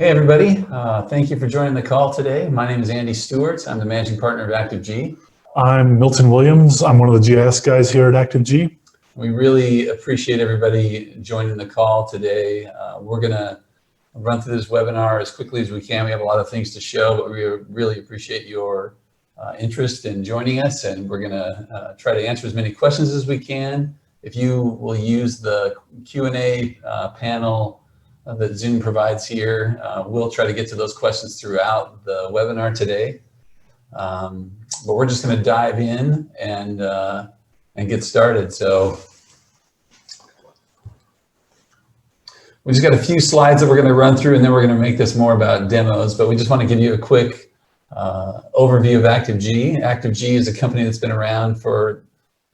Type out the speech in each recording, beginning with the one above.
Hey everybody, thank you for joining the call today. My name is Andy Stewart. I'm the managing partner of ActiveG. I'm Milton Williams. I'm one of the GIS guys here at ActiveG. We really appreciate everybody joining the call today. We're going to run through this webinar as quickly as we can. We have a lot of things to show, but we really appreciate your interest in joining us, and we're going to try to answer as many questions as we can. If you will use the Q&A panel that Zoom provides here, we'll try to get to those questions throughout the webinar today. But we're just going to dive in and get started. So we just got a few slides that we're going to run through, and then we're going to make this more about demos. But we just want to give you a quick overview of ActiveG. ActiveG is a company that's been around for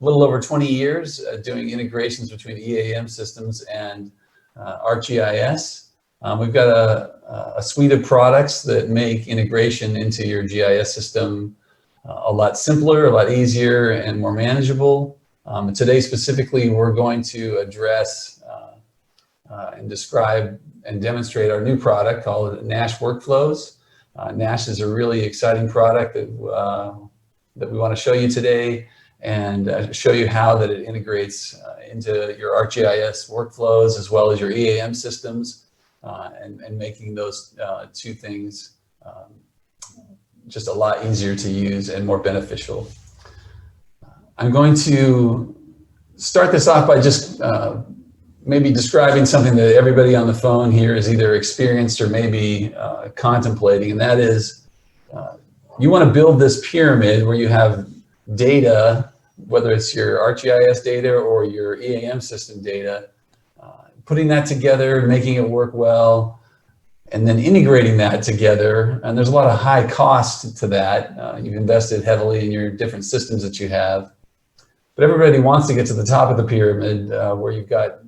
a little over 20 years, doing integrations between EAM systems and ArcGIS. We've got a suite of products that make integration into your GIS system a lot simpler, a lot easier, and more manageable. Today specifically, we're going to address and describe and demonstrate our new product called Nash Workflows. Nash is a really exciting product that we want to show you today, and show you how that it integrates into your ArcGIS workflows as well as your EAM systems, and making those two things just a lot easier to use and more beneficial. I'm going to start this off by just maybe describing something that everybody on the phone here is either experienced or maybe contemplating, and that is you want to build this pyramid where you have data, whether it's your ArcGIS data or your EAM system data, putting that together, making it work well, and then integrating that together. And there's a lot of high cost to that. You've invested heavily in your different systems that you have. But everybody wants to get to the top of the pyramid where you've got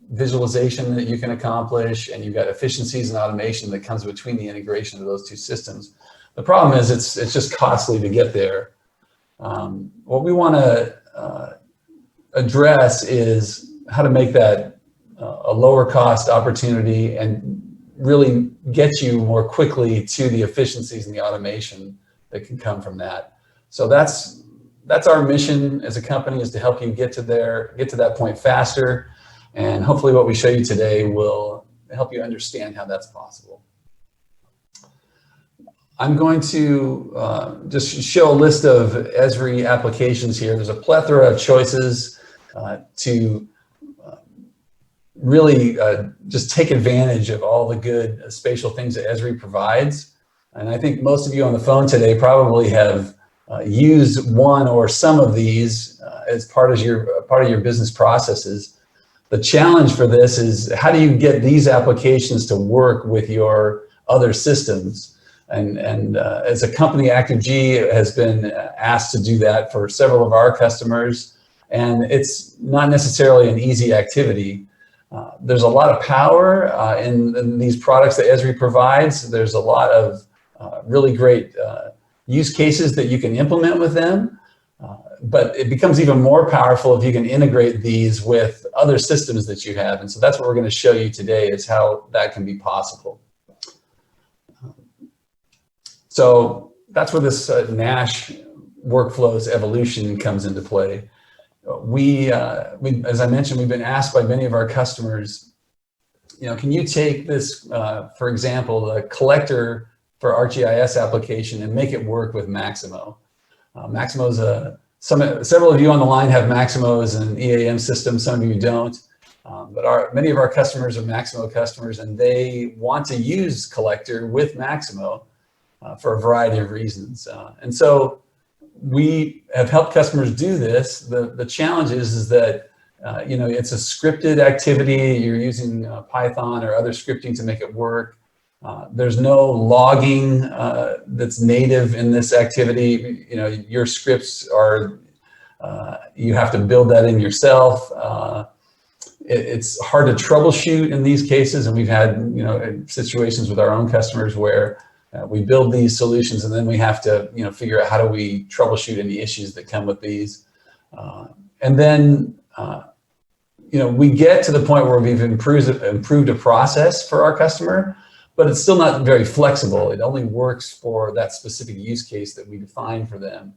visualization that you can accomplish, and you've got efficiencies and automation that comes between the integration of those two systems. The problem is it's just costly to get there. What we want to address is how to make that a lower cost opportunity and really get you more quickly to the efficiencies and the automation that can come from that. So that's our mission as a company, is to help you get to that point faster. And hopefully what we show you today will help you understand how that's possible. I'm going to just show a list of Esri applications here. There's a plethora of choices to really just take advantage of all the good spatial things that Esri provides. And I think most of you on the phone today probably have used one or some of these as part of your business processes. The challenge for this is, how do you get these applications to work with your other systems? And as a company, ActiveG has been asked to do that for several of our customers, and it's not necessarily an easy activity. There's a lot of power in these products that Esri provides. There's a lot of really great use cases that you can implement with them, but it becomes even more powerful if you can integrate these with other systems that you have. And so that's what we're going to show you today, is how that can be possible. So that's where this Nash Workflows evolution comes into play. As I mentioned, we've been asked by many of our customers, can you take this, for example, the collector for ArcGIS application and make it work with Maximo? Maximo's several of you on the line have Maximo as an EAM system, some of you don't. But many of our customers are Maximo customers, and they want to use collector with Maximo for a variety of reasons. And so we have helped customers do this. The challenge is that it's a scripted activity. You're using Python or other scripting to make it work. There's no logging that's native in this activity. Your scripts are, you have to build that in yourself. It's hard to troubleshoot in these cases, and we've had situations with our own customers where we build these solutions, and then we have to figure out how do we troubleshoot any issues that come with these. And then we get to the point where we've improved a process for our customer, but it's still not very flexible. It only works for that specific use case that we define for them.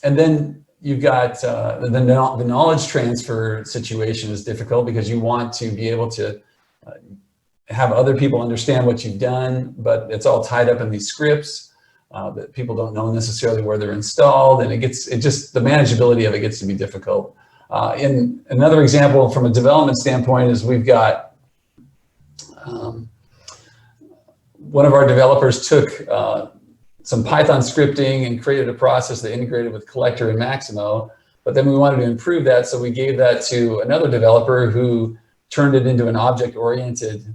And then you've got the knowledge transfer situation is difficult because you want to be able to have other people understand what you've done, but it's all tied up in these scripts that people don't know necessarily where they're installed, and the manageability of it gets to be difficult. In another example from a development standpoint is we've got one of our developers took some Python scripting and created a process that integrated with Collector and Maximo, but then we wanted to improve that, so we gave that to another developer who turned it into an object-oriented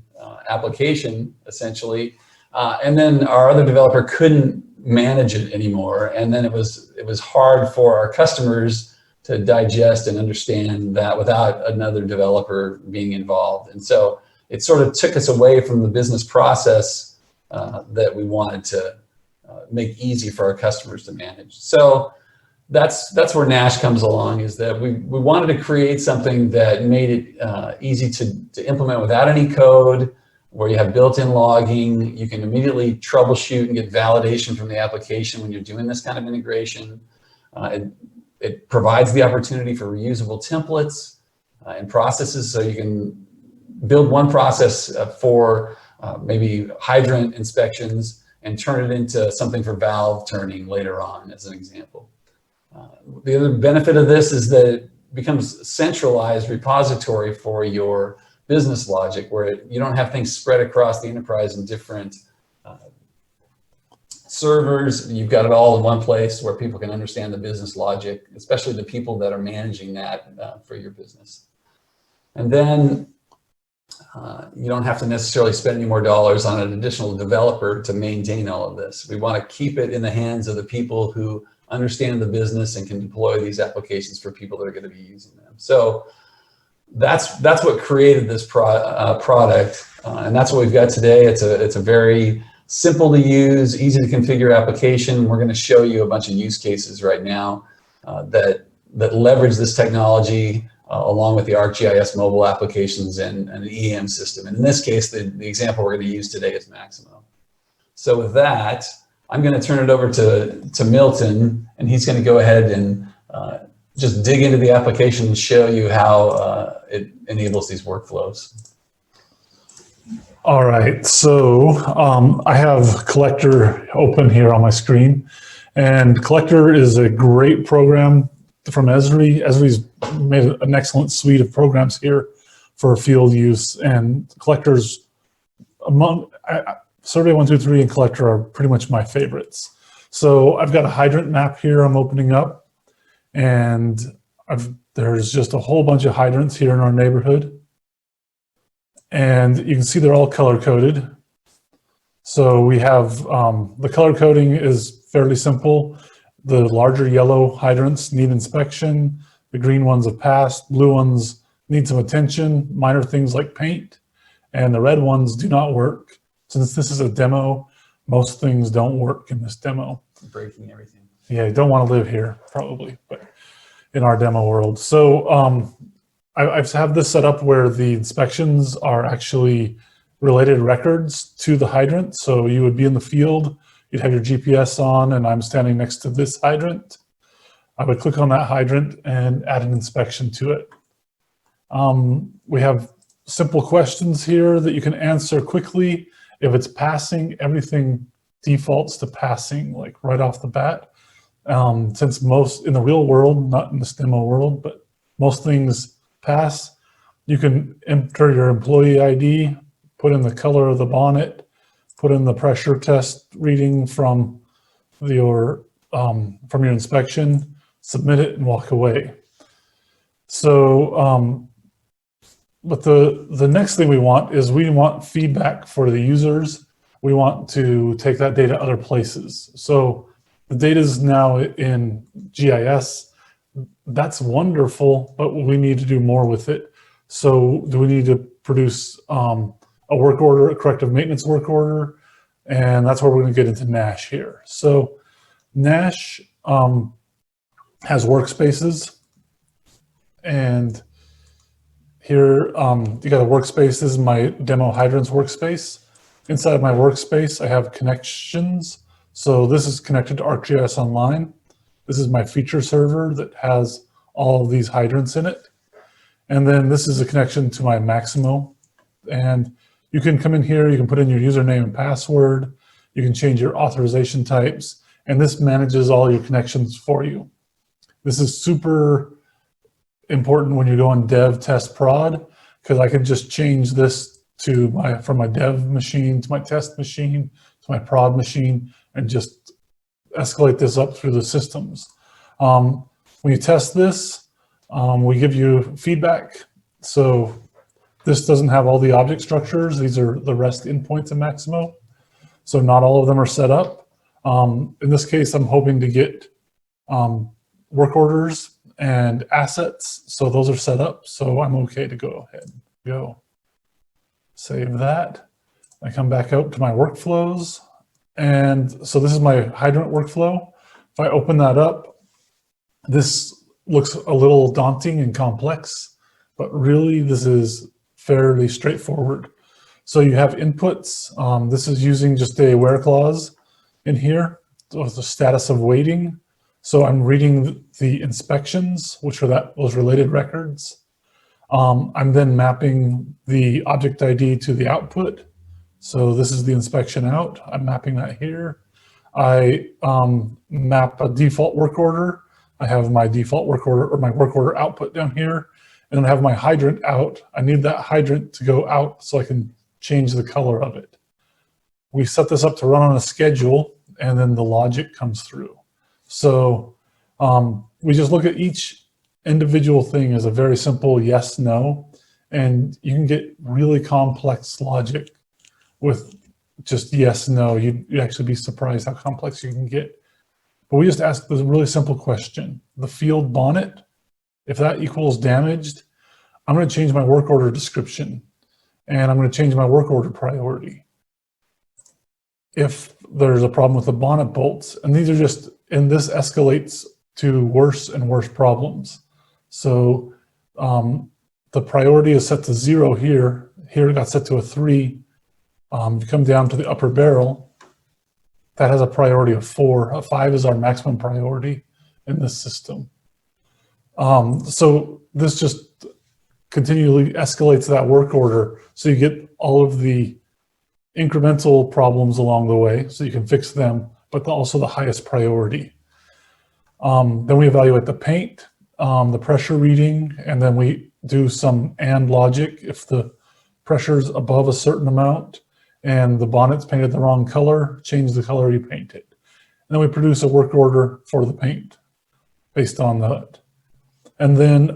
application, essentially. And then our other developer couldn't manage it anymore, and then it was hard for our customers to digest and understand that without another developer being involved. And so it sort of took us away from the business process that we wanted to make easy for our customers to manage. So that's where Nash comes along, is that we wanted to create something that made it easy to implement without any code, where you have built-in logging. You can immediately troubleshoot and get validation from the application when you're doing this kind of integration. It provides the opportunity for reusable templates and processes, so you can build one process for maybe hydrant inspections and turn it into something for valve turning later on, as an example. The other benefit of this is that it becomes a centralized repository for your business logic, where you don't have things spread across the enterprise in different servers. You've got it all in one place where people can understand the business logic, especially the people that are managing that for your business. And then you don't have to necessarily spend any more dollars on an additional developer to maintain all of this. We want to keep it in the hands of the people who understand the business and can deploy these applications for people that are going to be using them. So that's what created this product, and that's what we've got today. It's a very simple to use, easy to configure application. We're going to show you a bunch of use cases right now that leverage this technology along with the ArcGIS mobile applications and an EAM system. And in this case, the example we're going to use today is Maximo. So with that, I'm going to turn it over to Milton, and he's going to go ahead and just dig into the application and show you how it enables these workflows. All right, so I have Collector open here on my screen, and Collector is a great program from Esri. Esri's made an excellent suite of programs here for field use, and Collector's among Survey 123 and Collector are pretty much my favorites. So I've got a hydrant map here I'm opening up, and there's just a whole bunch of hydrants here in our neighborhood. And you can see they're all color coded. So we have, the color coding is fairly simple. The larger yellow hydrants need inspection. The green ones have passed. Blue ones need some attention, minor things like paint. And the red ones do not work. Since this is a demo, most things don't work in this demo. Breaking everything. Yeah, you don't want to live here, probably, but in our demo world. So I have this set up where the inspections are actually related records to the hydrant. So you would be in the field, you'd have your GPS on, and I'm standing next to this hydrant. I would click on that hydrant and add an inspection to it. We have simple questions here that you can answer quickly. If it's passing, everything defaults to passing, like right off the bat. Since most, in the real world, not in this demo world, but most things pass, you can enter your employee ID, put in the color of the bonnet, put in the pressure test reading from your inspection, submit it, and walk away. So, but the next thing we want feedback for the users. We want to take that data other places. So the data is now in GIS. That's wonderful, but we need to do more with it. So do we need to produce a work order, a corrective maintenance work order? And that's where we're going to get into Nash here. So Nash has workspaces, and Here, you got a workspace. This is my demo hydrants workspace. Inside of my workspace, I have connections. So this is connected to ArcGIS Online. This is my feature server that has all of these hydrants in it. And then this is a connection to my Maximo. And you can come in here, you can put in your username and password, you can change your authorization types, and this manages all your connections for you. This is super important when you go on dev, test, prod, because I can just change this to from my dev machine to my test machine to my prod machine and just escalate this up through the systems. When you test this, we give you feedback. So this doesn't have all the object structures. These are the REST endpoints in Maximo. So not all of them are set up. In this case, I'm hoping to get work orders and assets. So those are set up. So I'm okay to go ahead and go. Save that. I come back out to my workflows. And so this is my hydrant workflow. If I open that up, this looks a little daunting and complex, but really this is fairly straightforward. So you have inputs. This is using just a where clause in here. So it's the status of waiting. So I'm reading the inspections, which are those related records. I'm then mapping the object ID to the output. So this is the inspection out. I'm mapping that here. I map a default work order. I have my default work order or my work order output down here. And then I have my hydrant out. I need that hydrant to go out so I can change the color of it. We set this up to run on a schedule, and then the logic comes through. So we just look at each individual thing as a very simple yes, no, and you can get really complex logic with just yes, no. You'd actually be surprised how complex you can get. But we just ask this really simple question. The field bonnet, if that equals damaged, I'm going to change my work order description, and I'm going to change my work order priority. If there's a problem with the bonnet bolts, and these are just, and this escalates to worse and worse problems. So the priority is set to 0 here. Here it got set to a 3. If you come down to the upper barrel, that has a priority of 4. A 5 is our maximum priority in this system. So this just continually escalates that work order. So you get all of the incremental problems along the way, so you can fix them, but also the highest priority. Then we evaluate the paint, the pressure reading, and then we do some and logic. If the pressure's above a certain amount and the bonnet's painted the wrong color, change the color you paint it. And then we produce a work order for the paint based on that. And then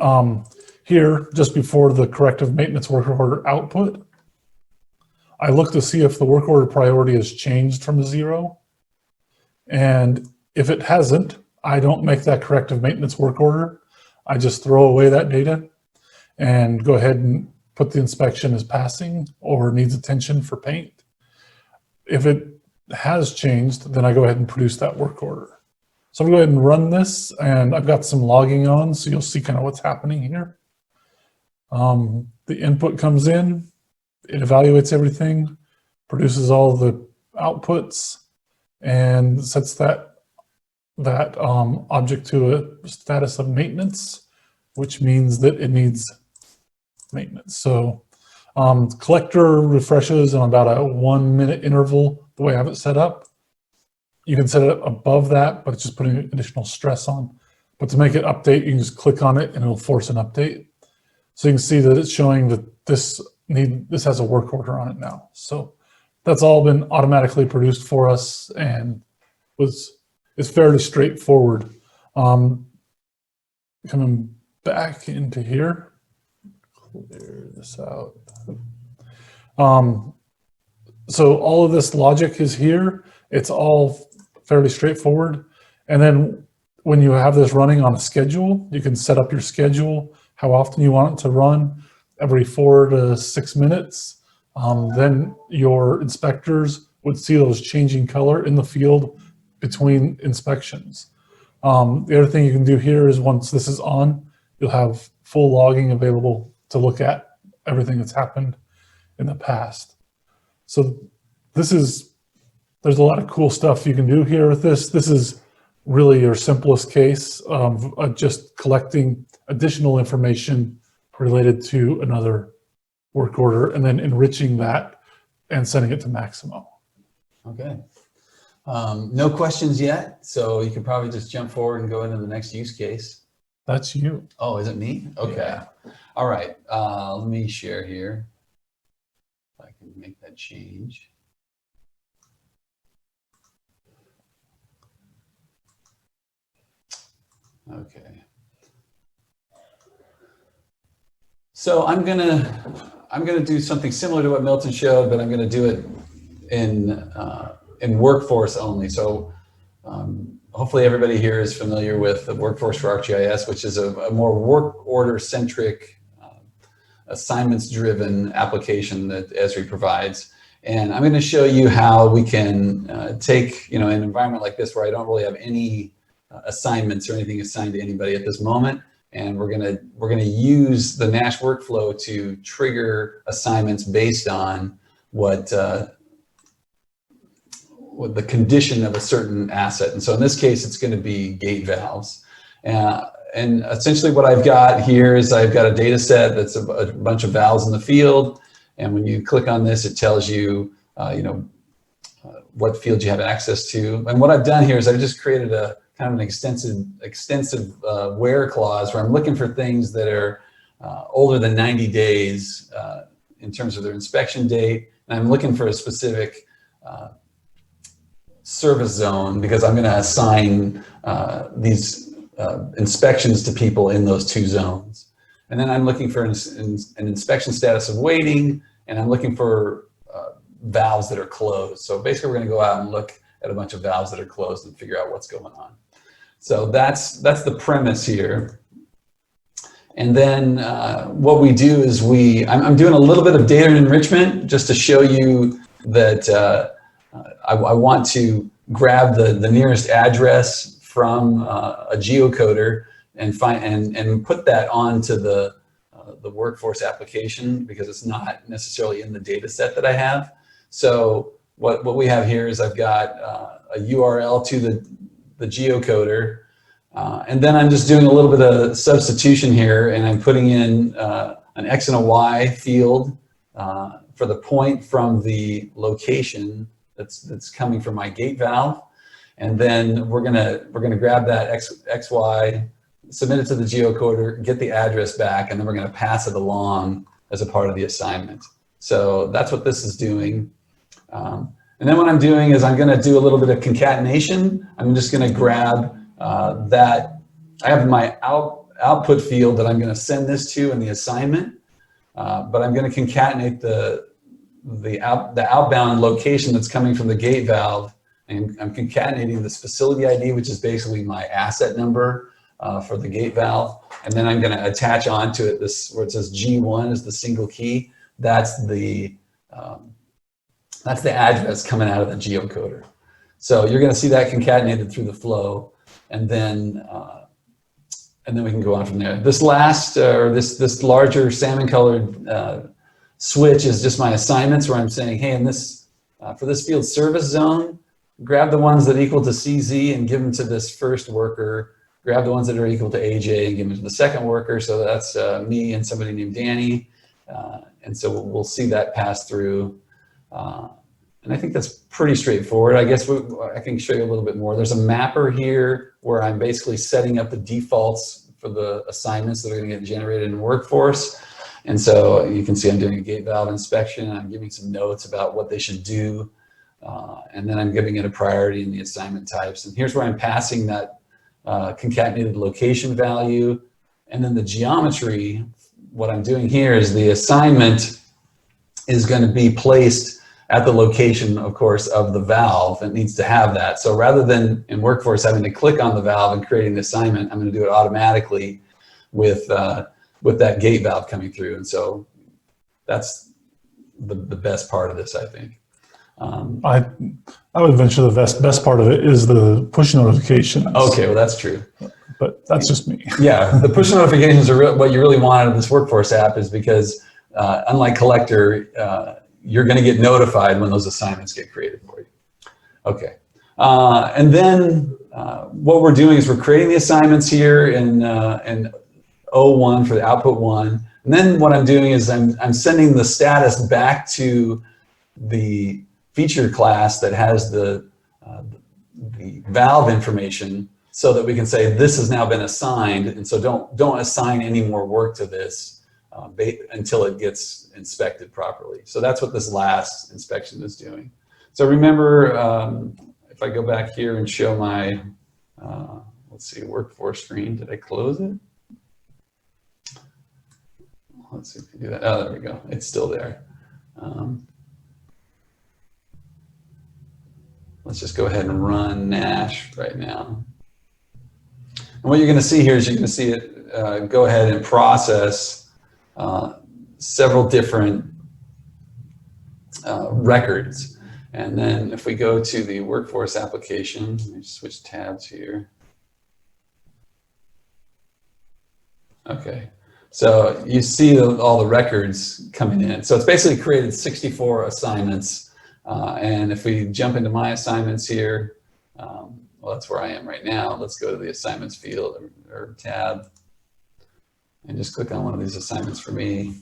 here, just before the corrective maintenance work order output, I look to see if the work order priority has changed from 0. And if it hasn't, I don't make that corrective maintenance work order. I just throw away that data and go ahead and put the inspection as passing or needs attention for paint. If it has changed, then I go ahead and produce that work order. So I'm going to go ahead and run this, and I've got some logging on, so you'll see kind of what's happening here. The input comes in, it evaluates everything, produces all the outputs, and sets that object to a status of maintenance, which means that it needs maintenance. So collector refreshes on about a 1-minute interval, the way I have it set up. You can set it above that, but it's just putting additional stress on. But to make it update, you can just click on it and it'll force an update. So you can see that it's showing that this has a work order on it now. So that's all been automatically produced for us and it's fairly straightforward. Coming back into here, clear this out. So all of this logic is here. It's all fairly straightforward. And then when you have this running on a schedule, you can set up your schedule, how often you want it to run, every 4 to 6 minutes. Then your inspectors would see those changing color in the field between inspections. The other thing you can do here is once this is on, you'll have full logging available to look at everything that's happened in the past. So there's a lot of cool stuff you can do here with this. This is really your simplest case of just collecting additional information related to another work order and then enriching that and sending it to Maximo. Okay. No questions yet, so you can probably just jump forward and go into the next use case. That's you. Oh, is it me? Okay. Yeah. All right. Let me share here. If I can make that change. Okay. So I'm gonna do something similar to what Milton showed, but I'm gonna do it in Workforce only. So hopefully everybody here is familiar with the Workforce for ArcGIS, which is a more work order centric, assignments driven application that Esri provides. And I'm going to show you how we can take, an environment like this where I don't really have any assignments or anything assigned to anybody at this moment. And we're gonna use the Nash workflow to trigger assignments based on what the condition of a certain asset. And so in this case, it's going to be gate valves. And essentially what I've got here is I've got a data set that's a bunch of valves in the field. And when you click on this, it tells you, what field you have access to. And what I've done here is I've just created a kind of an extensive where clause where I'm looking for things that are older than 90 days in terms of their inspection date. And I'm looking for a specific service zone because I'm going to assign these inspections to people in those two zones. And then I'm looking for an inspection status of waiting, and I'm looking for valves that are closed. So basically we're going to go out and look at a bunch of valves that are closed and figure out what's going on. So that's the premise here. And then what we do is I'm doing a little bit of data enrichment just to show you that I want to grab the nearest address from a GeoCoder and put that onto the workforce application because it's not necessarily in the data set that I have. So what we have here is I've got a URL to the GeoCoder, and then I'm just doing a little bit of substitution here, and I'm putting in an X and a Y field for the point from the location that's coming from my gate valve. And then we're gonna grab that XY, submit it to the GeoCoder, get the address back, and then we're gonna pass it along as a part of the assignment. So that's what this is doing. And then what I'm doing is I'm gonna do a little bit of concatenation. I'm just gonna grab that. I have my output field that I'm gonna send this to in the assignment, but I'm gonna concatenate the outbound location that's coming from the gate valve. And I'm concatenating this facility ID, which is basically my asset number for the gate valve. And then I'm going to attach onto it this where it says G1 is the single key. That's the address coming out of the GeoCoder. So you're going to see that concatenated through the flow, and then we can go on from there. This last this larger salmon colored switch is just my assignments where I'm saying, hey, in this for this field service zone, grab the ones that equal to CZ and give them to this first worker. Grab the ones that are equal to AJ and give them to the second worker. So that's me and somebody named Danny. And so we'll see that pass through. And I think that's pretty straightforward. I guess I can show you a little bit more. There's a mapper here where I'm basically setting up the defaults for the assignments that are going to get generated in Workforce. And so you can see I'm doing a gate valve inspection. And I'm giving some notes about what they should do. And then I'm giving it a priority in the assignment types. And here's where I'm passing that concatenated location value. And then the geometry, what I'm doing here is the assignment is going to be placed at the location, of course, of the valve. It needs to have that. So rather than in Workforce having to click on the valve and creating the assignment, I'm going to do it automatically with that gate valve coming through. And so that's the best part of this, I think. I would venture the best part of it is the push notification. Okay, well, that's true. but that's just me. Yeah, the push notifications are what you really want out of this Workforce app, is because unlike Collector, you're going to get notified when those assignments get created for you. Okay, and then what we're doing is we're creating the assignments here in O1 for the output one. And then what I'm doing is I'm sending the status back to the feature class that has the valve information, so that we can say this has now been assigned, and so don't assign any more work to this until it gets inspected properly. So that's what this last inspection is doing. So remember, if I go back here and show my, let's see, Workforce screen, did I close it? Let's see if we can do that. Oh, there we go. It's still there. Let's just go ahead and run Nash right now. And what you're going to see here is you're going to see it go ahead and process several different records. And then if we go to the Workforce application, let me switch tabs here. Okay. So you see all the records coming in. So it's basically created 64 assignments. And if we jump into my assignments here, well, that's where I am right now. Let's go to the assignments field or tab and just click on one of these assignments for me.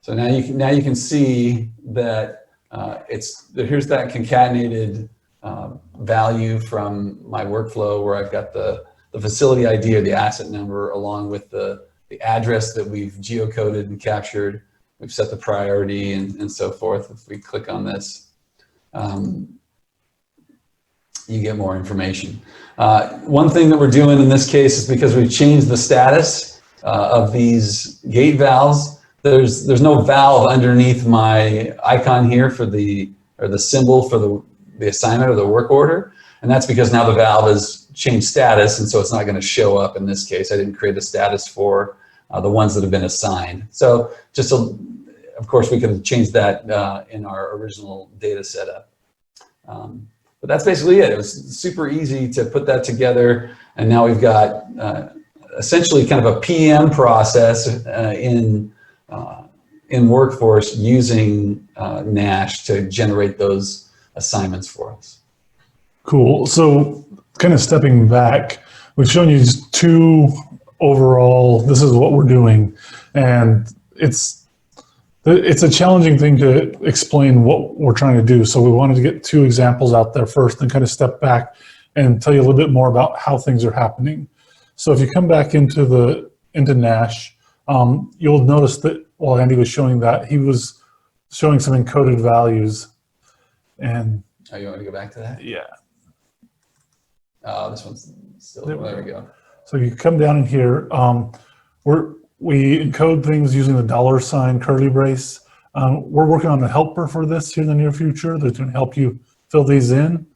So now you can see that here's that concatenated value from my workflow, where I've got the facility ID or the asset number along with the address that we've geocoded and captured. We've set the priority and so forth. If we click on this, you get more information. One thing that we're doing in this case is because we've changed the status of these gate valves, there's no valve underneath my icon here for the symbol for the assignment or the work order. And that's because now the valve has changed status, and so it's not going to show up in this case. I didn't create a status for the ones that have been assigned. So just of course, we could have changed that in our original data setup. But that's basically it. It was super easy to put that together. And now we've got essentially kind of a PM process in Workforce using Nash to generate those assignments for us. Cool. So kind of stepping back, we've shown you two overall, this is what we're doing. And it's a challenging thing to explain what we're trying to do. So we wanted to get two examples out there first and kind of step back and tell you a little bit more about how things are happening. So if you come back into Nash, you'll notice that while Andy was showing that, he was showing some encoded values. And oh, you want to go back to that? Yeah. Oh, this one's still, there we go. So you come down in here, we encode things using the $sign curly brace. We're working on a helper for this here in the near future that's going to help you fill these in.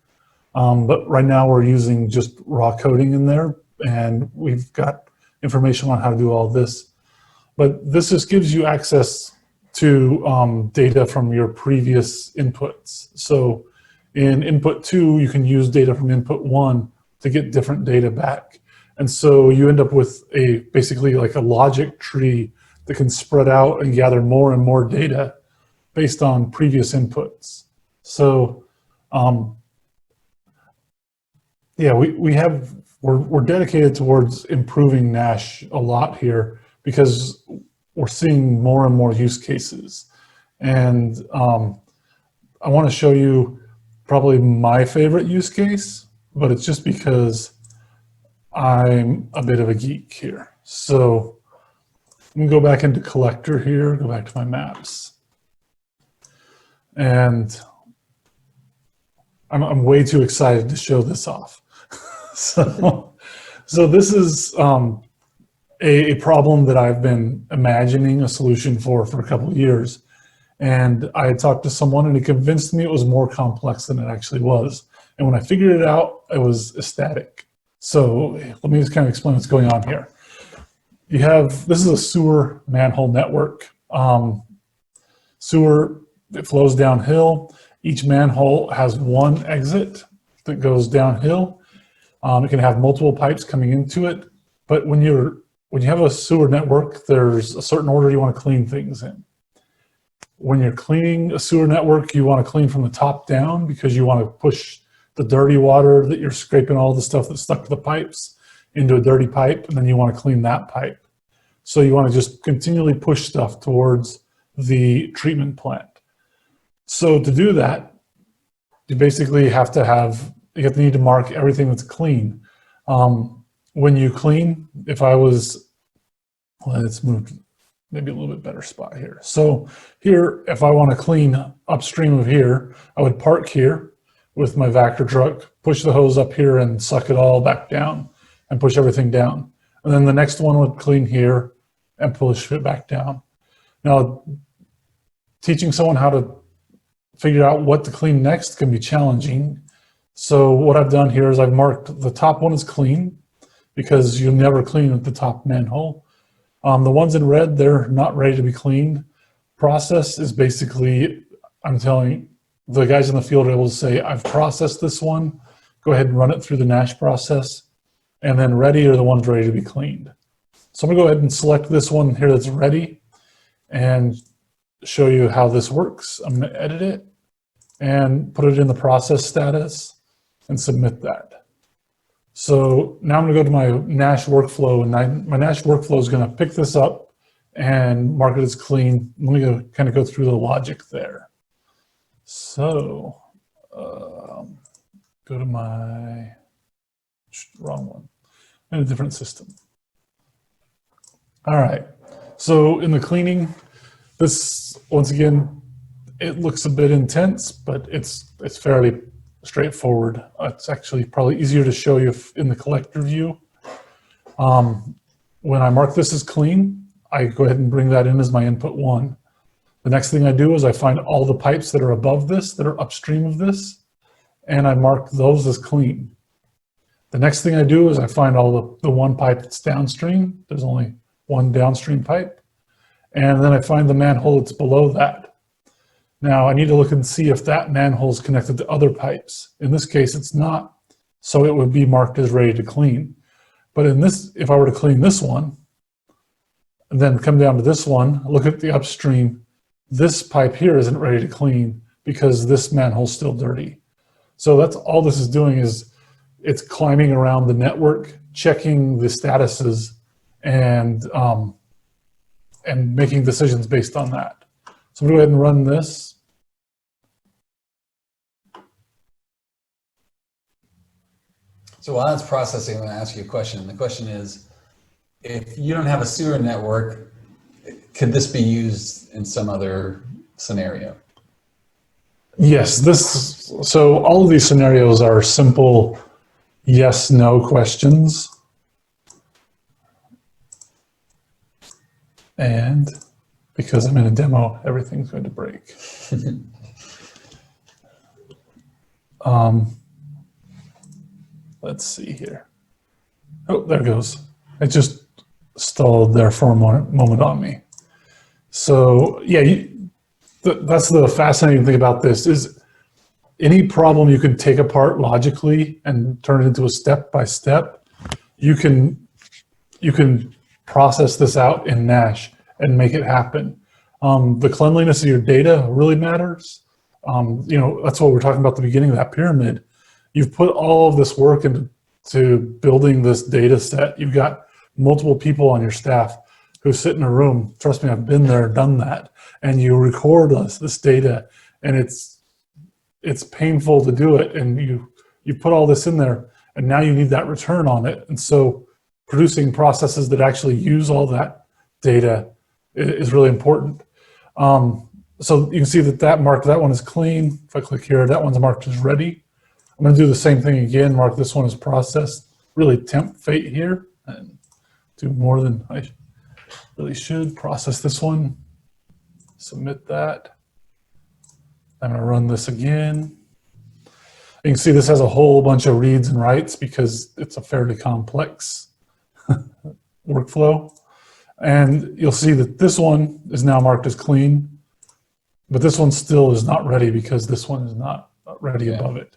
But right now we're using just raw coding in there, and we've got information on how to do all this. But this just gives you access to data from your previous inputs. So in input 2, you can use data from input 1 to get different data back. And so you end up with basically like a logic tree that can spread out and gather more and more data based on previous inputs. So yeah, we're dedicated towards improving Nash a lot here because we're seeing more and more use cases. And I want to show you probably my favorite use case, but it's just because I'm a bit of a geek here. So I'm gonna go back into Collector here, go back to my maps. And I'm way too excited to show this off. So this is a problem that I've been imagining a solution for a couple of years. And I had talked to someone and he convinced me it was more complex than it actually was. And when I figured it out, I was ecstatic. So let me just kind of explain what's going on here. This is a sewer manhole network. Sewer, it flows downhill. Each manhole has one exit that goes downhill. It can have multiple pipes coming into it, but when you have a sewer network, there's a certain order you want to clean things in. When you're cleaning a sewer network, you want to clean from the top down because you want to push the dirty water that you're scraping all the stuff that's stuck to the pipes into a dirty pipe, and then you want to clean that pipe. So you want to just continually push stuff towards the treatment plant. So to do that, you basically have to need to mark everything that's clean. When you clean, let's move maybe a little bit better spot here. So here, if I want to clean upstream of here, I would park here with my Vector truck, push the hose up here and suck it all back down and push everything down. And then the next one would clean here and push it back down. Now, teaching someone how to figure out what to clean next can be challenging. So what I've done here is I've marked the top one is clean because you'll never clean at the top manhole. The ones in red, they're not ready to be cleaned. Process is basically, I'm telling the guys in the field are able to say, I've processed this one, go ahead and run it through the Nash process, and then ready are the ones ready to be cleaned. So I'm gonna go ahead and select this one here that's ready and show you how this works. I'm gonna edit it and put it in the process status and submit that. So now I'm gonna go to my Nash workflow, and my Nash workflow is gonna pick this up and mark it as clean. Let me kind of go through the logic there. So go to my, wrong one, in a different system. All right, so in the cleaning, this, once again, it looks a bit intense, but it's fairly straightforward. It's actually probably easier to show you in the collector view. When I mark this as clean, I go ahead and bring that in as my input one. The next thing I do is I find all the pipes that are above this, that are upstream of this, and I mark those as clean. The next thing I do is I find all the one pipe that's downstream. There's only one downstream pipe. And then I find the manhole that's below that. Now I need to look and see if that manhole is connected to other pipes. In this case, it's not, so it would be marked as ready to clean. But in this, if I were to clean this one, and then come down to this one, look at the upstream, this pipe here isn't ready to clean because this manhole's still dirty. So that's all this is doing, is it's climbing around the network, checking the statuses, and making decisions based on that. So I'm gonna go ahead and run this. So while it's processing, I'm going to ask you a question. The question is, if you don't have a sewer network, could this be used in some other scenario? Yes, so all of these scenarios are simple yes, no questions. And because I'm in a demo, everything's going to break. Let's see here. Oh, there it goes. It just stalled there for a moment on me. So yeah, that's the fascinating thing about this, is any problem you can take apart logically and turn it into a step-by-step. You can process this out in Nash and make it happen. The cleanliness of your data really matters. That's what we're talking about at the beginning of that pyramid. You've put all of this work into building this data set. You've got multiple people on your staff who sit in a room. Trust me, I've been there, done that. And you record this data, and it's painful to do it. And you put all this in there, and now you need that return on it. And so producing processes that actually use all that data is really important. So you can see that one is clean. If I click here, that one's marked as ready. I'm going to do the same thing again, mark this one as processed, really tempt fate here, and do more than I really should. Process this one, submit that. I'm going to run this again. You can see this has a whole bunch of reads and writes because it's a fairly complex workflow. And you'll see that this one is now marked as clean, but this one still is not ready because this one is not ready above it.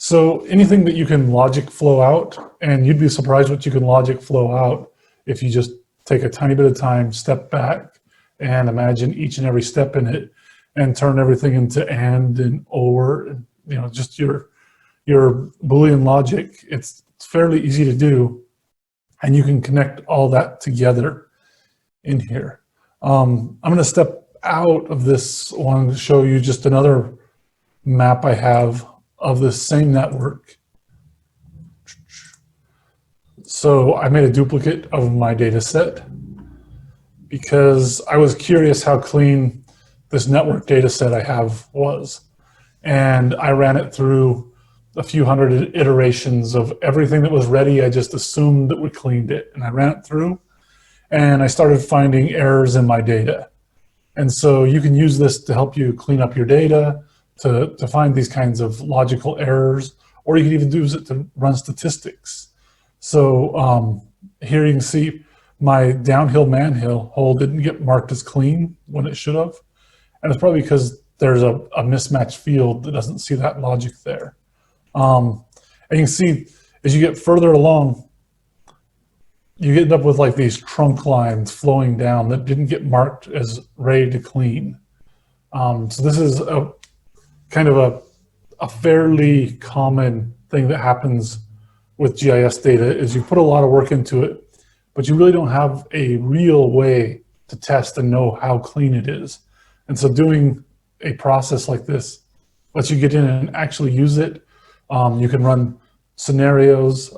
So anything that you can logic flow out, and you'd be surprised what you can logic flow out if you just take a tiny bit of time, step back, and imagine each and every step in it, and turn everything into and or, and, you know, just your Boolean logic. It's fairly easy to do, and you can connect all that together in here. I'm going to step out of this one to show you just another map I have of this same network. So I made a duplicate of my data set because I was curious how clean this network data set I have was. And I ran it through a few hundred iterations of everything that was ready. I just assumed that we cleaned it. And I ran it through, and I started finding errors in my data. And so you can use this to help you clean up your data, to find these kinds of logical errors, or you can even use it to run statistics. So here you can see my downhill manhill hole didn't get marked as clean when it should have. And it's probably because there's a mismatched field that doesn't see that logic there. And you can see as you get further along, you end up with like these trunk lines flowing down that didn't get marked as ready to clean. So this is a kind of a fairly common thing that happens with GIS data, is you put a lot of work into it, but you really don't have a real way to test and know how clean it is. And so doing a process like this lets you get in and actually use it. You can run scenarios.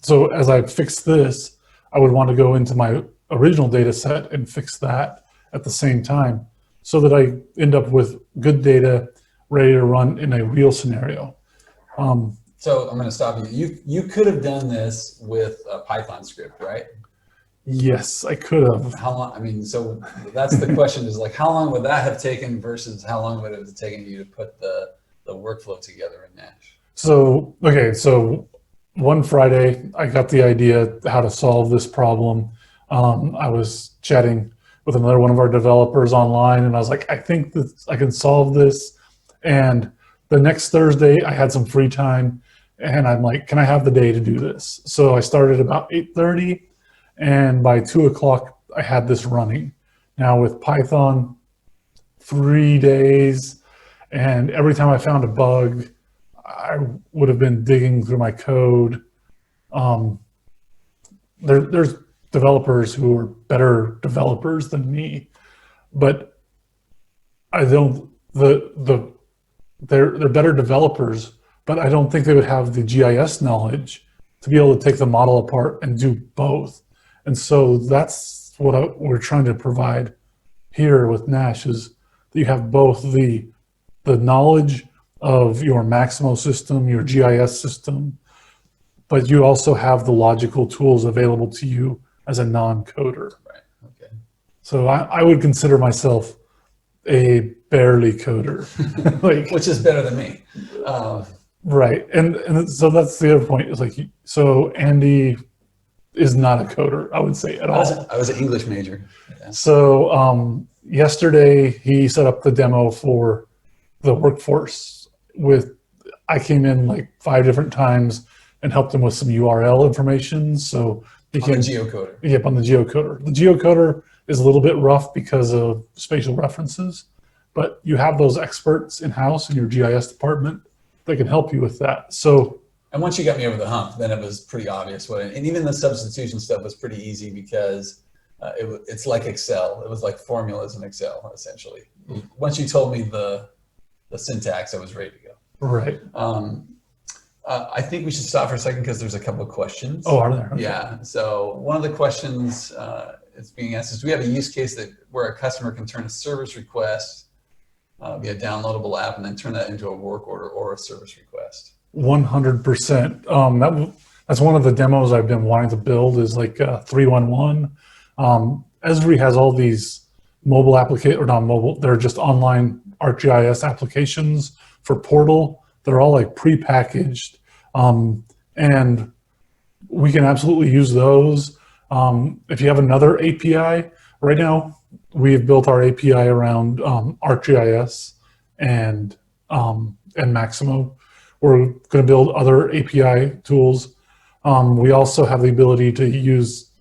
So as I fix this, I would want to go into my original data set and fix that at the same time, so that I end up with good data ready to run in a real scenario. So I'm going to stop you. You could have done this with a Python script, right? Yes, I could have. How long? I mean, so that's the question, is like, how long would that have taken versus how long would it have taken you to put the workflow together in Nash? So, okay, so one Friday, I got the idea how to solve this problem. I was chatting with another one of our developers online, and I was like, I think that I can solve this. And the next Thursday, I had some free time, and I'm like, can I have the day to do this? So I started about 8:30, and by 2 o'clock, I had this running. Now with Python, 3 days, and every time I found a bug, I would have been digging through my code. There's developers who are better developers than me, but I don't, they're better developers, but I don't think they would have the GIS knowledge to be able to take the model apart and do both. And so that's what we're trying to provide here with Nash, is that you have both the knowledge of your Maximo system, your GIS system, but you also have the logical tools available to you as a non-coder. Right. Okay. So I would consider myself a barely coder, like, Which is better than me. right. And so that's the other point, is like, so Andy is not a coder, I would say, at all. I was an English major. Yeah. So yesterday he set up the demo for the workforce I came in like 5 different times and helped him with some URL information. So he On the GeoCoder. Yep, on the GeoCoder. The GeoCoder is a little bit rough because of spatial references, but you have those experts in-house in your GIS department that can help you with that. So, and once you got me over the hump, then it was pretty obvious and even the substitution stuff was pretty easy, because it's like Excel. It was like formulas in Excel, essentially. Once you told me the syntax, I was ready to go. right. I think we should stop for a second because there's a couple of questions. Oh, are there? Okay. Yeah. So one of the questions it's being asked is, do we have a use case where a customer can turn a service request via downloadable app and then turn that into a work order or a service request? 100%. That's one of the demos I've been wanting to build, is like 311. Esri has all these mobile or not mobile, they're just online ArcGIS applications for portal. They're all like pre-packaged, and we can absolutely use those. If you have another API, right now we've built our API around ArcGIS and Maximo. We're going to build other API tools. We also have the ability to use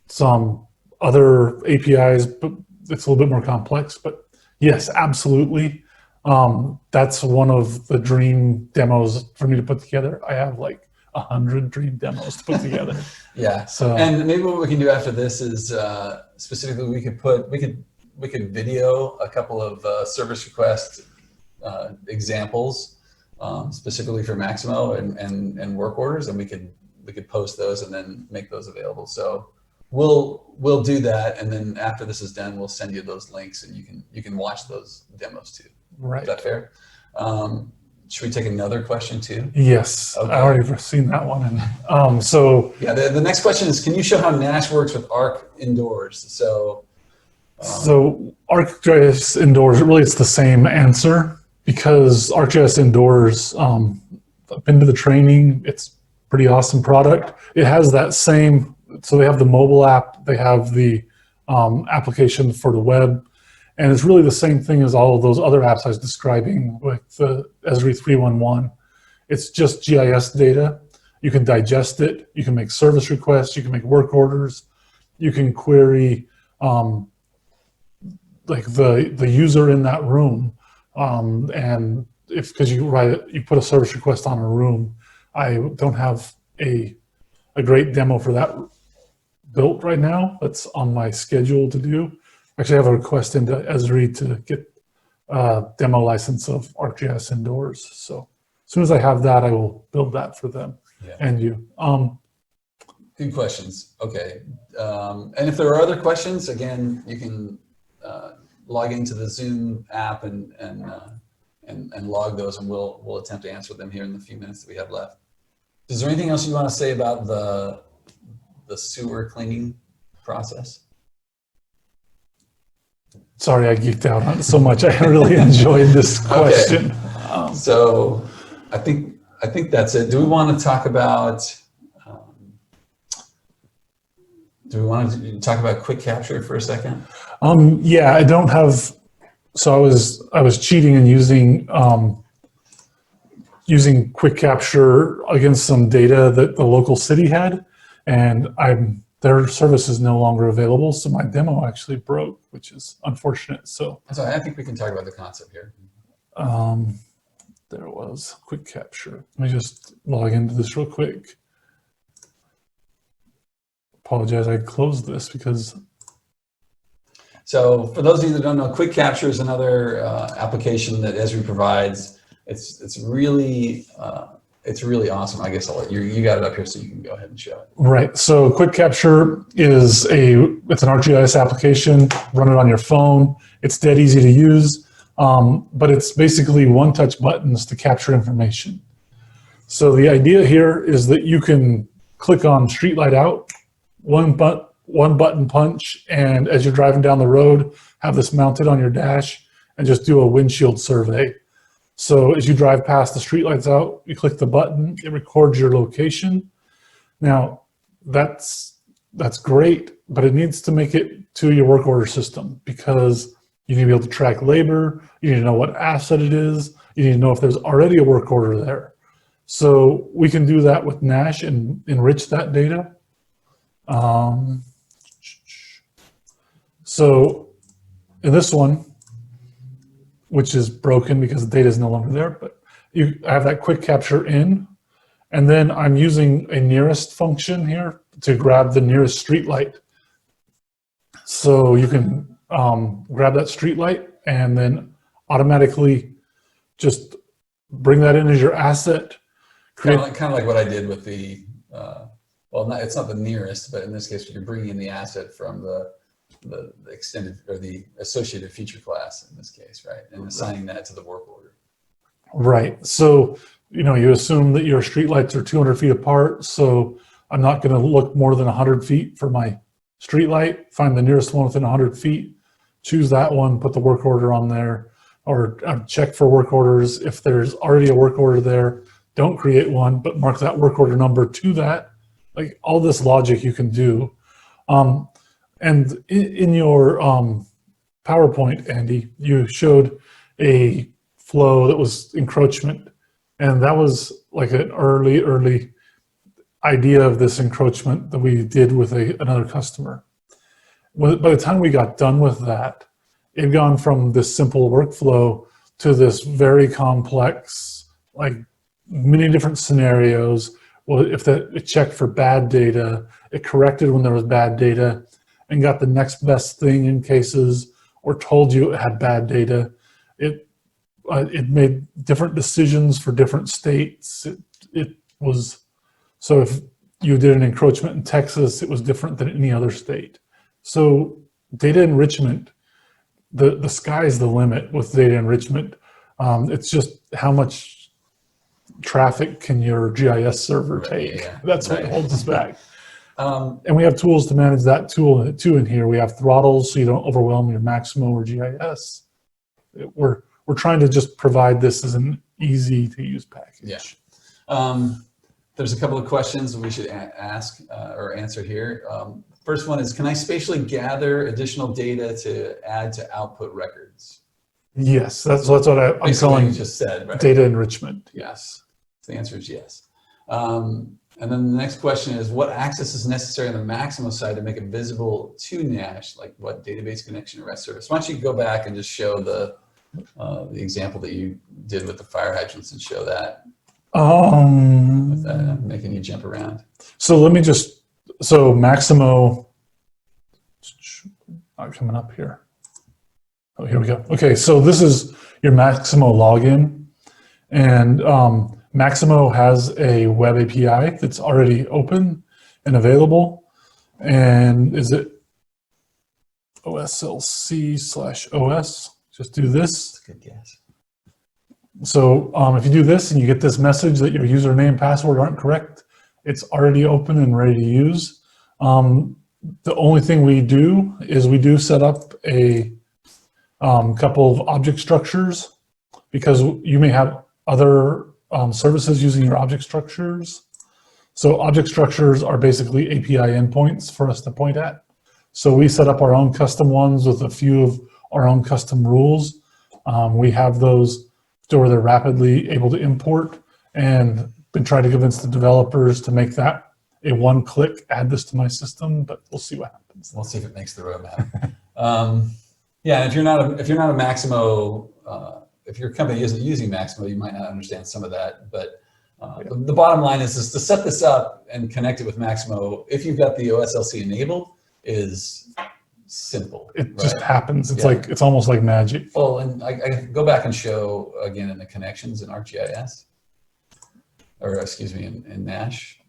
some other APIs, but it's a little bit more complex. But yes, absolutely. That's one of the dream demos for me to put together. I have like 100 dream demos to put together. Yeah. So, and maybe what we can do after this is specifically we could video a couple of service request examples specifically for Maximo and work orders, and we could post those and then make those available. So we'll do that, and then after this is done, we'll send you those links, and you can watch those demos too. right. Is that fair? Should we take another question too? Yes, Okay. I already seen that one. And so yeah, the next question is, can you show how Nash works with Arc indoors? So ArcGIS indoors, really it's the same answer, because ArcGIS indoors, I've been to the training, it's a pretty awesome product. It has that same, so they have the mobile app, they have the application for the web, and it's really the same thing as all of those other apps I was describing with the Esri 311. It's just GIS data. You can digest it, you can make service requests, you can make work orders, you can query like the user in that room, and because you put a service request on a room. I don't have a great demo for that built right now. That's on my schedule to do. Actually, I have a request into Esri to get a demo license of ArcGIS indoors. So as soon as I have that, I will build that for them. Yeah. And you. Good questions. Okay. And if there are other questions, again, you can log into the Zoom app and log those, and we'll attempt to answer them here in the few minutes that we have left. Is there anything else you want to say about the sewer cleaning process? Sorry, I geeked out on it so much. I really enjoyed this question. Okay. So I think that's it. Do we want to talk about quick capture for a second? Yeah, I don't have. So I was cheating and using quick capture against some data that the local city had, and their service is no longer available. So my demo actually broke, which is unfortunate. So I think we can talk about the concept here. There was quick capture. Let me just log into this real quick. Apologize, I closed this because. So for those of you that don't know, quick capture is another application that Esri provides. It's really awesome. I guess I'll let you got it up here, so you can go ahead and show it. Right. So quick capture it's an ArcGIS application. Run it on your phone. It's dead easy to use, but it's basically one-touch buttons to capture information. So the idea here is that you can click on Streetlight Out, one button punch, and as you're driving down the road, have this mounted on your dash and just do a windshield survey. So as you drive past the streetlights out, you click the button, it records your location. Now that's great, but it needs to make it to your work order system, because you need to be able to track labor, you need to know what asset it is, you need to know if there's already a work order there. So we can do that with Nash and enrich that data. So in this one, which is broken because the data is no longer there, but I have that quick capture in, and then I'm using a nearest function here to grab the nearest street light. So you can grab that street light and then automatically just bring that in as your asset. Kind of like what I did with the, well, it's not the nearest, but in this case, you're bringing in the asset from the extended or the associated feature class in this case, right? And assigning that to the work order. Right. So, you assume that your streetlights are 200 feet apart. So I'm not going to look more than 100 feet for my streetlight, find the nearest one within 100 feet, choose that one, put the work order on there, or check for work orders. If there's already a work order there, don't create one, but mark that work order number to that. Like all this logic you can do. And in your PowerPoint, Andy, you showed a flow that was encroachment. And that was like an early idea of this encroachment that we did with another customer. By the time we got done with that, it had gone from this simple workflow to this very complex, like many different scenarios. Well, if it checked for bad data, it corrected when there was bad data and got the next best thing in cases, or told you it had bad data. It made different decisions for different states. It was, so if you did an encroachment in Texas, it was different than any other state. So data enrichment, the sky's the limit with data enrichment. It's just how much traffic can your GIS server take? Yeah, That's what holds us back. And we have tools to manage that tool too in here. We have throttles so you don't overwhelm your Maximo or GIS. We're trying to just provide this as an easy to use package. Yeah. There's a couple of questions we should ask or answer here. First one is, can I spatially gather additional data to add to output records? Yes, that's what I'm calling you just said, right? Data enrichment. Yes. So the answer is yes. And then the next question is, what access is necessary on the Maximo side to make it visible to Nash, like what database connection or REST service? Why don't you go back and just show the example that you did with the fire hydrants and show that? With that, I'm making you jump around. So let me just, so Maximo, coming up here. Oh, here we go. Okay, so this is your Maximo login, and Maximo has a web API that's already open and available. And is it OSLC/OS? Just do this. That's a good guess. So if you do this and you get this message that your username and password aren't correct, it's already open and ready to use. The only thing we do is we do set up a couple of object structures, because you may have other services using your object structures. So object structures are basically API endpoints for us to point at. So we set up our own custom ones with a few of our own custom rules. We have those to where they're rapidly able to import, and been trying to convince the developers to make that a one-click add this to my system, but we'll see what happens. We'll see if it makes the roadmap. Yeah, if you're not a Maximo, if your company isn't using Maximo, you might not understand some of that. But the bottom line is to set this up and connect it with Maximo. If you've got the OSLC enabled, is simple. It just happens. It's like, it's almost like magic. Well, and I go back and show again in the connections in ArcGIS, or excuse me, in Nash.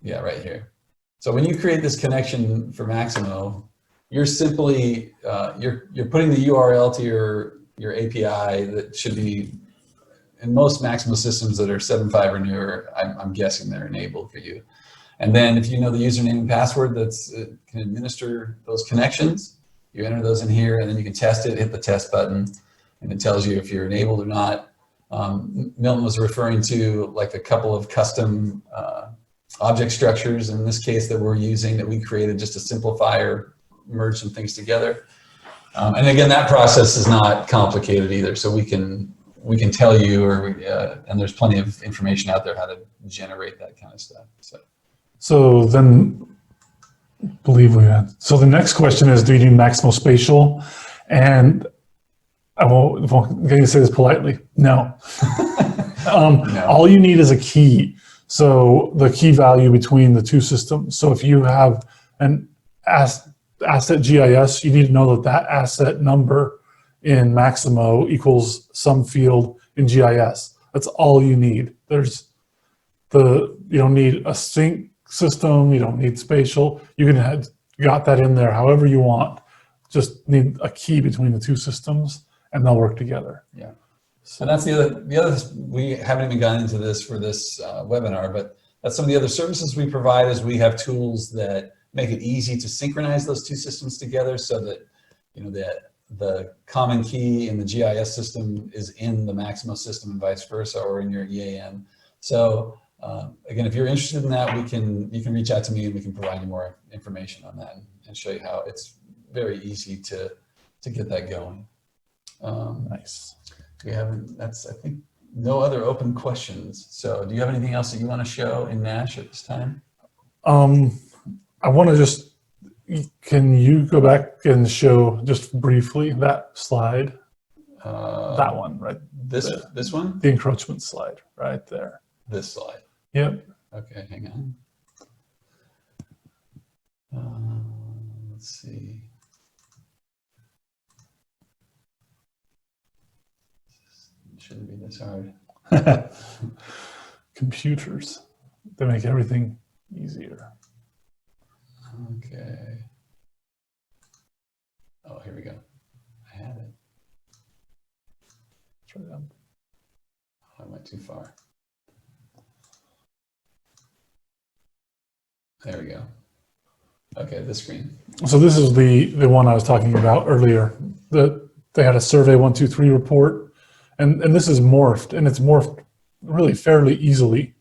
Yeah, right here. So when you create this connection for Maximo, you're simply, you're putting the URL to your API that should be, in most Maximo systems that are 7.5 or newer, I'm guessing they're enabled for you. And then if you know the username and password that's can administer those connections, you enter those in here, and then you can test it, hit the test button, and it tells you if you're enabled or not. Milton was referring to like a couple of custom object structures in this case that we're using, that we created just to simplify or merge some things together. And again, that process is not complicated either. So we can tell you, and there's plenty of information out there how to generate that kind of stuff. So then, so the next question is, do you do Maximo Spatial? And I'm going to say this politely, no. No. All you need is a key. So the key value between the two systems. So if you have an asset GIS, you need to know that asset number in Maximo equals some field in GIS. That's all you need. You don't need a sync system, you don't need spatial. You can got that in there however you want. Just need a key between the two systems and they'll work together. Yeah. So that's the other, we haven't even gone into this for this webinar, but that's some of the other services we provide. Is we have tools that make it easy to synchronize those two systems together, so that the common key in the GIS system is in the Maximo system and vice versa, or in your EAM. So again, if you're interested in that, you can reach out to me and we can provide you more information on that and show you how it's very easy to get that going. Nice. We haven't, I think No other open questions. So do you have anything else that you want to show in Nash at this time? I want to just, can you go back and show just briefly that slide? That one, right? This one? The encroachment slide, right there. This slide. Yep. Okay, hang on. Let's see. It shouldn't be this hard. Computers, they make everything easier. Okay. Oh, here we go. I have it. Try that. Oh, I went too far. There we go. Okay, this screen. So this is the one I was talking about earlier. They had a survey 123 report, and this is morphed, and it's morphed really fairly easily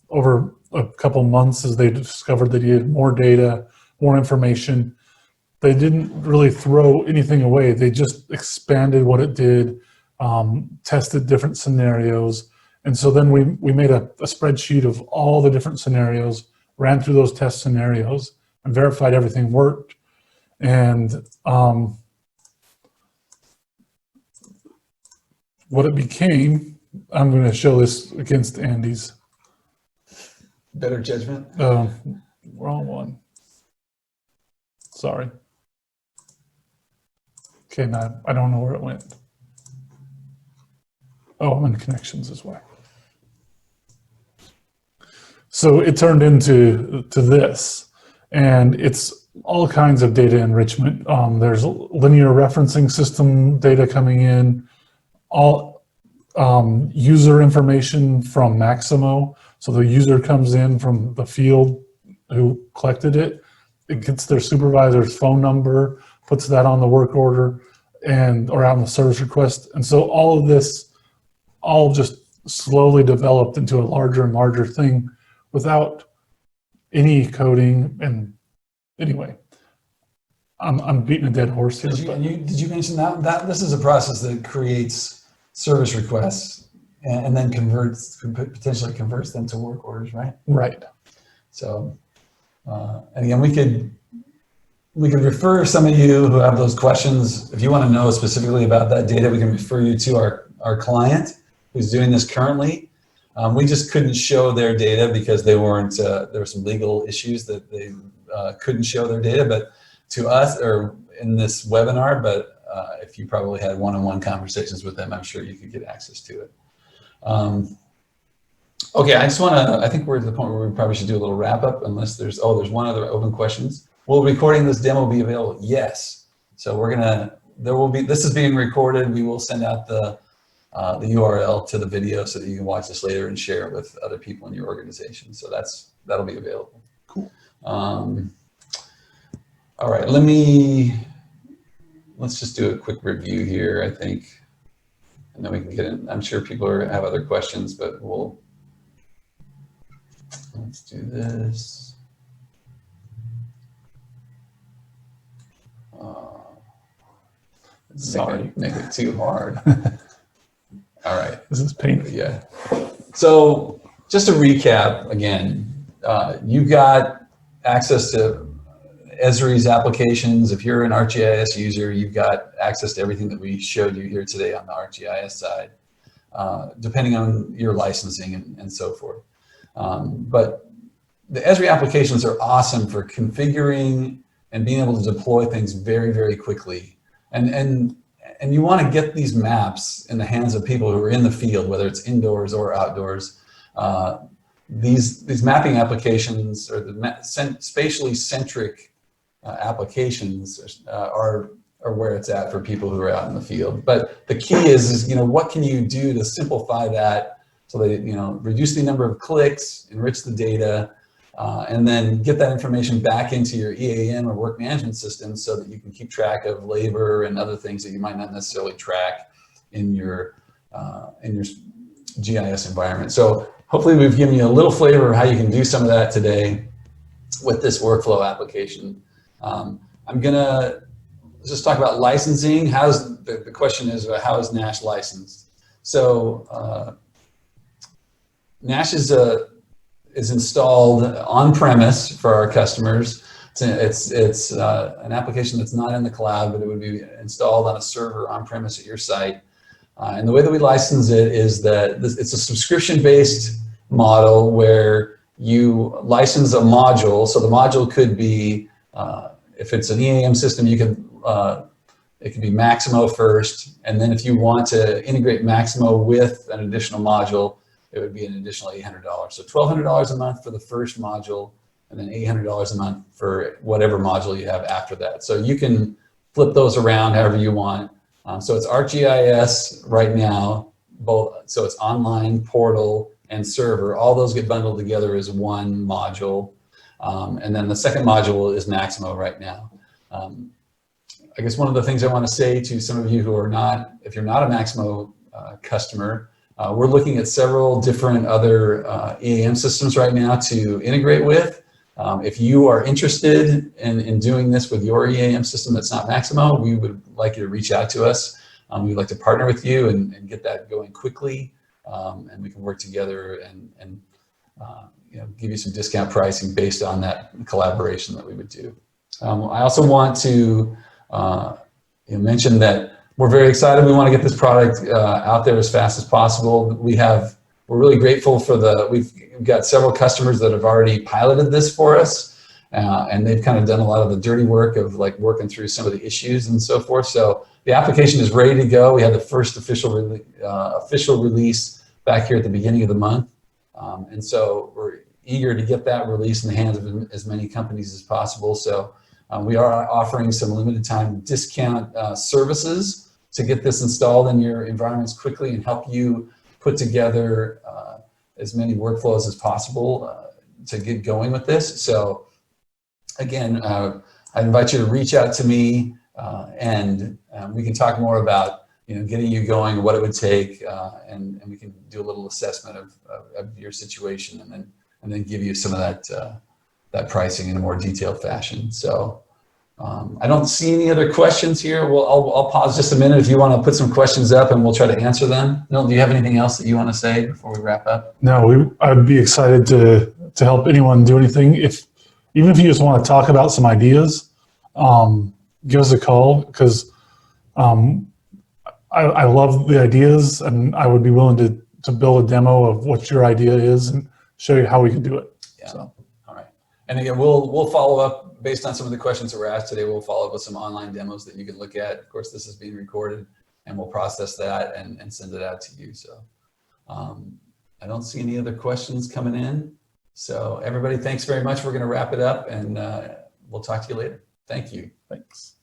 over a couple months as they discovered they needed more data, more information. They didn't really throw anything away. They just expanded what it did, tested different scenarios. And so then we made a spreadsheet of all the different scenarios, ran through those test scenarios, and verified everything worked. And what it became, I'm going to show this against Andy's. Better judgment? Wrong one. Sorry. Okay, now I don't know where it went. Oh, I'm in connections as well. So it turned into this, and it's all kinds of data enrichment. There's linear referencing system data coming in, all user information from Maximo. So the user comes in from the field who collected it. It gets their supervisor's phone number, puts that on the work order or on the service request. And so all of this all just slowly developed into a larger and larger thing without any coding. And anyway, I'm beating a dead horse here. Did you mention that this is a process that creates service requests and then potentially converts them to work orders, right? Right. So, and again, we could refer some of you who have those questions. If you want to know specifically about that data, we can refer you to our client who's doing this currently. We just couldn't show their data because they weren't, there were some legal issues that they couldn't show their data, but to us, or in this webinar, but if you probably had one-on-one conversations with them, I'm sure you could get access to it. Okay, I think we're at the point where we probably should do a little wrap up unless there's one other open questions. Will recording this demo be available? Yes. So this is being recorded. We will send out the URL to the video so that you can watch this later and share it with other people in your organization. So that'll be available. Cool. All right, let's just do a quick review here, I think, and then we can get in. I'm sure people have other questions, but let's do this. Sorry, make it too hard. All right. This is painful. Yeah. So just to recap again, you've got access to Esri's applications. If you're an ArcGIS user, you've got access to everything that we showed you here today on the ArcGIS side, depending on your licensing and so forth. But the Esri applications are awesome for configuring and being able to deploy things very, very quickly. And you want to get these maps in the hands of people who are in the field, whether it's indoors or outdoors. These mapping applications, or the spatially centric applications, are where it's at for people who are out in the field. But the key is what can you do to simplify that so that reduce the number of clicks, enrich the data, and then get that information back into your EAM or work management system so that you can keep track of labor and other things that you might not necessarily track in your GIS environment. So hopefully we've given you a little flavor of how you can do some of that today with this workflow application. I'm gonna just talk about licensing. The question is, how is Nash licensed? So Nash is installed on-premise for our customers. It's an application that's not in the cloud, but it would be installed on a server on-premise at your site. And the way that we license it is that it's a subscription-based model where you license a module. So the module could be, if it's an EAM system, you can it could be Maximo first, and then if you want to integrate Maximo with an additional module, it would be an additional $800. So $1,200 a month for the first module, and then $800 a month for whatever module you have after that. So you can flip those around however you want. So it's ArcGIS right now, both. So it's online, portal, and server. All those get bundled together as one module. And then the second module is Maximo right now. I guess one of the things I want to say to some of you who are not, if you're not a Maximo customer, we're looking at several different other EAM systems right now to integrate with. If you are interested in doing this with your EAM system that's not Maximo, we would like you to reach out to us. We'd like to partner with you and get that going quickly, and we can work together and you know, give you some discount pricing based on that collaboration that we would do. I also want to mention that we're very excited. We want to get this product out there as fast as possible. We're really grateful for we've got several customers that have already piloted this for us, and they've kind of done a lot of the dirty work of like working through some of the issues and so forth. So the application is ready to go. We had the first official release back here at the beginning of the month, and so we're eager to get that release in the hands of as many companies as possible. So we are offering some limited time discount services to get this installed in your environments quickly and help you put together as many workflows as possible to get going with this. So again, I invite you to reach out to me and we can talk more about getting you going, what it would take, and we can do a little assessment of your situation and then give you some of that pricing in a more detailed fashion. So I don't see any other questions here. I'll pause just a minute if you want to put some questions up and we'll try to answer them. Noel, do you have anything else that you want to say before we wrap up? No, I'd be excited to help anyone do anything. Even if you just want to talk about some ideas, give us a call, because I love the ideas and I would be willing to build a demo of what your idea is and show you how we can do it. Yeah. So. All right. And again, we'll follow up based on some of the questions that were asked today. We'll follow up with some online demos that you can look at. Of course, this is being recorded and we'll process that and send it out to you. So I don't see any other questions coming in. So everybody, thanks very much. We're going to wrap it up and we'll talk to you later. Thank you. Thanks.